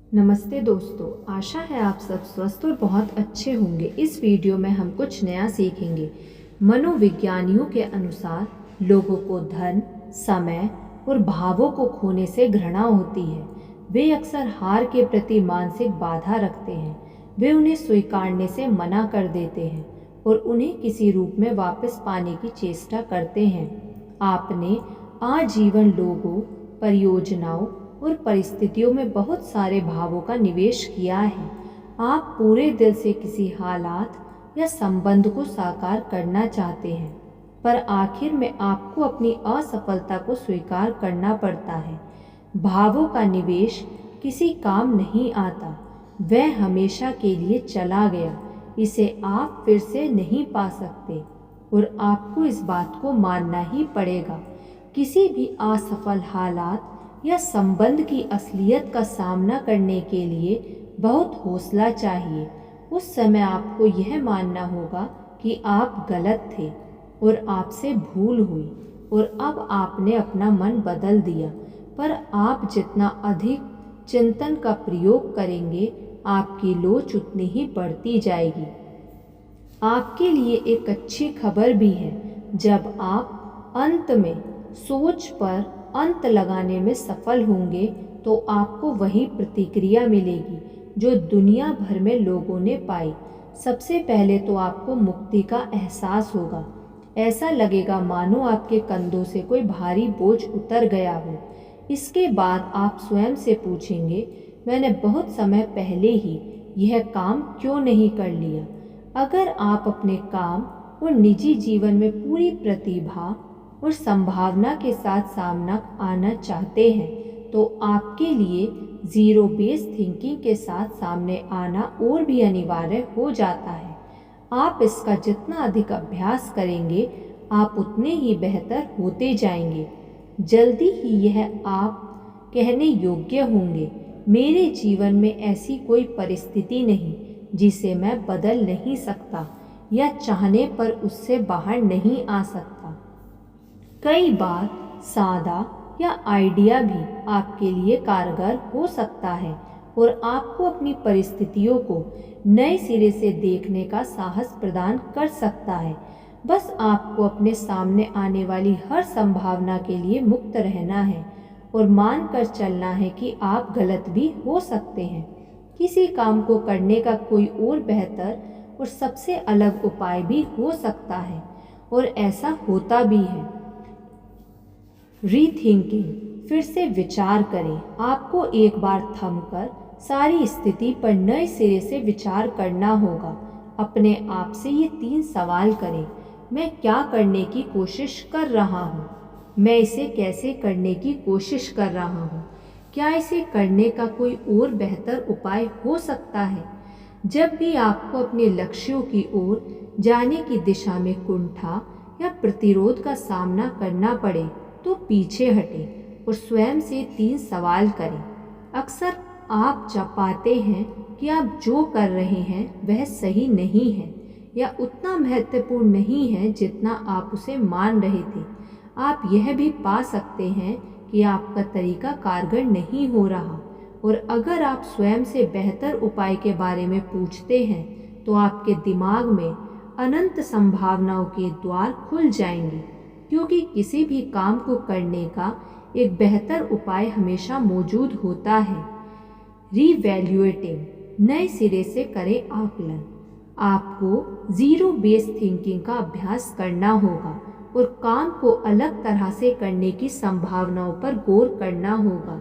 नमस्ते दोस्तों, आशा है आप सब स्वस्थ और बहुत अच्छे होंगे। इस वीडियो में हम कुछ नया सीखेंगे। मनोविज्ञानियों के अनुसार लोगों को धन, समय और भावों को खोने से घृणा होती है। वे अक्सर हार के प्रति मानसिक बाधा रखते हैं। वे उन्हें स्वीकारने से मना कर देते हैं और उन्हें किसी रूप में वापस पाने की चेष्टा करते हैं। आपने आजीवन लोगों, परियोजनाओं और परिस्थितियों में बहुत सारे भावों का निवेश किया है। आप पूरे दिल से किसी हालात या संबंध को साकार करना चाहते हैं, पर आखिर में आपको अपनी असफलता को स्वीकार करना पड़ता है। भावों का निवेश किसी काम नहीं आता, वह हमेशा के लिए चला गया। इसे आप फिर से नहीं पा सकते और आपको इस बात को मानना ही पड़ेगा। किसी भी असफल हालात या संबंध की असलियत का सामना करने के लिए बहुत हौसला चाहिए। उस समय आपको यह मानना होगा कि आप गलत थे और आपसे भूल हुई और अब आपने अपना मन बदल दिया। पर आप जितना अधिक चिंतन का प्रयोग करेंगे, आपकी लोच उतनी ही बढ़ती जाएगी। आपके लिए एक अच्छी खबर भी है। जब आप अंत में सोच पर अंत लगाने में सफल होंगे तो आपको वही प्रतिक्रिया मिलेगी जो दुनिया भर में लोगों ने पाई। सबसे पहले तो आपको मुक्ति का एहसास होगा। ऐसा लगेगा मानो आपके कंधों से कोई भारी बोझ उतर गया हो। इसके बाद आप स्वयं से पूछेंगे, मैंने बहुत समय पहले ही यह काम क्यों नहीं कर लिया। अगर आप अपने काम और निजी जीवन में पूरी प्रतिभा और संभावना के साथ सामना आना चाहते हैं तो आपके लिए जीरो बेस थिंकिंग के साथ सामने आना और भी अनिवार्य हो जाता है। आप इसका जितना अधिक अभ्यास करेंगे, आप उतने ही बेहतर होते जाएंगे। जल्दी ही यह आप कहने योग्य होंगे, मेरे जीवन में ऐसी कोई परिस्थिति नहीं जिसे मैं बदल नहीं सकता या चाहने पर उससे बाहर नहीं आ सकता। कई बार सादा या आइडिया भी आपके लिए कारगर हो सकता है और आपको अपनी परिस्थितियों को नए सिरे से देखने का साहस प्रदान कर सकता है। बस आपको अपने सामने आने वाली हर संभावना के लिए मुक्त रहना है और मान कर चलना है कि आप गलत भी हो सकते हैं। किसी काम को करने का कोई और बेहतर और सबसे अलग उपाय भी हो सकता है और ऐसा होता भी है। रीथिंकिंग, फिर से विचार करें। आपको एक बार थमकर सारी स्थिति पर नए सिरे से विचार करना होगा। अपने आप से ये 3 सवाल करें। मैं क्या करने की कोशिश कर रहा हूँ? मैं इसे कैसे करने की कोशिश कर रहा हूँ? क्या इसे करने का कोई और बेहतर उपाय हो सकता है? जब भी आपको अपने लक्ष्यों की ओर जाने की दिशा में कुंठा या प्रतिरोध का सामना करना पड़े तो पीछे हटें और स्वयं से 3 सवाल करें। अक्सर आप पाते हैं कि आप जो कर रहे हैं वह सही नहीं है या उतना महत्वपूर्ण नहीं है जितना आप उसे मान रहे थे। आप यह भी पा सकते हैं कि आपका तरीका कारगर नहीं हो रहा और अगर आप स्वयं से बेहतर उपाय के बारे में पूछते हैं तो आपके दिमाग में अनंत संभावनाओं के द्वार खुल जाएंगे, क्योंकि किसी भी काम को करने का एक बेहतर उपाय हमेशा मौजूद होता है। रीवैल्यूएटिंग, नए सिरे से करें आकलन। आपको जीरो बेस थिंकिंग का अभ्यास करना होगा और काम को अलग तरह से करने की संभावनाओं पर गौर करना होगा।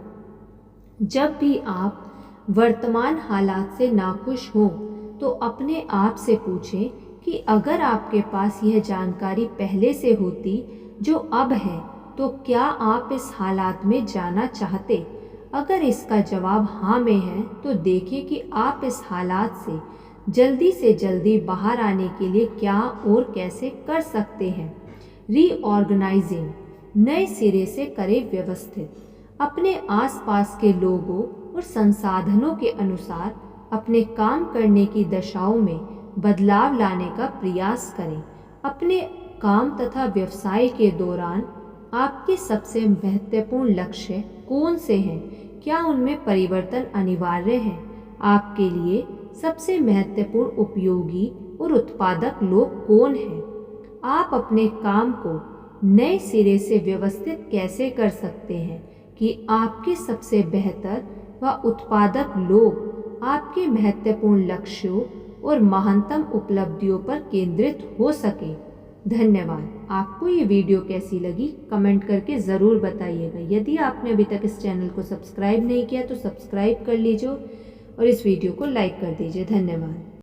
जब भी आप वर्तमान हालात से नाखुश हों तो अपने आप से पूछें कि अगर आपके पास यह जानकारी पहले से होती जो अब है तो क्या आप इस हालात में जाना चाहते? अगर इसका जवाब हाँ में है तो देखें कि आप इस हालात से जल्दी बाहर आने के लिए क्या और कैसे कर सकते हैं। रीऑर्गेनाइजिंग, नए सिरे से करें व्यवस्थित। अपने आसपास के लोगों और संसाधनों के अनुसार अपने काम करने की दशाओं में बदलाव लाने का प्रयास करें। अपने काम तथा व्यवसाय के दौरान आपके सबसे महत्वपूर्ण लक्ष्य कौन से हैं? क्या उनमें परिवर्तन अनिवार्य है? आपके लिए सबसे महत्वपूर्ण उपयोगी और उत्पादक लोग कौन हैं? आप अपने काम को नए सिरे से व्यवस्थित कैसे कर सकते हैं कि आपके सबसे बेहतर व उत्पादक लोग आपके महत्वपूर्ण लक्ष्यों और महानतम उपलब्धियों पर केंद्रित हो सके। धन्यवाद। आपको ये वीडियो कैसी लगी कमेंट करके ज़रूर बताइएगा। यदि आपने अभी तक इस चैनल को सब्सक्राइब नहीं किया तो सब्सक्राइब कर लीजिए और इस वीडियो को लाइक कर दीजिए। धन्यवाद।